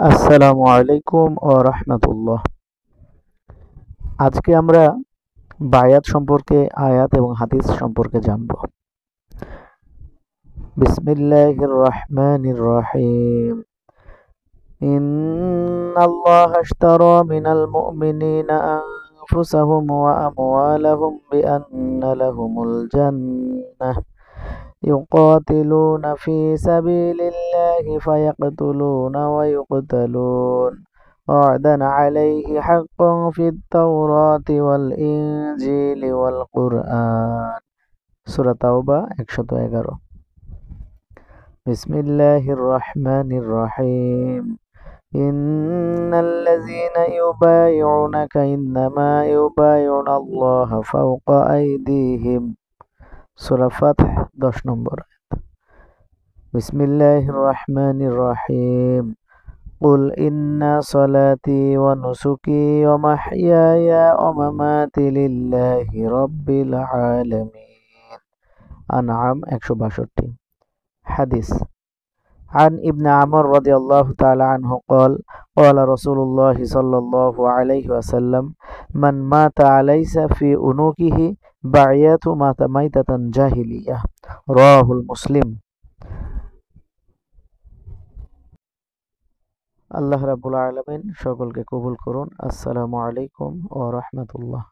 আসসালামু আলাইকুম ও রাহমাতুল্লাহ। আজকে আমরা বায়াত সম্পর্কে আয়াত এবং হাদিস সম্পর্কে জানব। বিসমিল্লাহির রহমানির রহিম। ইন্নাল্লাহা আশতারা মিনাল মুমিনিনা আনফুসাহুম ওয়া আমওয়ালাহুম বিআন্না লাহুমুল জান্নাহ يقاتلون في سبيل الله فيقتلون ويقتلون وعدا عليه حقا في التوراة والإنجيل والقرآن সূরা তাওবা 111। বিসমিল্লাহির রহমানির রহিম। إن الذين يبايعونك إنما يبايعون الله فوق أيديهم সূরা ফাতহ 10 নম্বর। বিসমিল্লাহির রহমানির রহিম। قل إن صلاتي ونسكي ومحياي ومماتي لله رب العالمين أنعام 162। حديث عن ابن عمر رضي الله تعالى عنه قال قال رسول الله صلى الله عليه وسلم من مات ليس في أنوكه بعيات مات ميتة جاهلية رواه المسلم। আল্লাহ রাব্বুল আলামিন সকলকে কবুল করুন। আসসালামু আলাইকুম ওয়া রাহমাতুল্লাহ।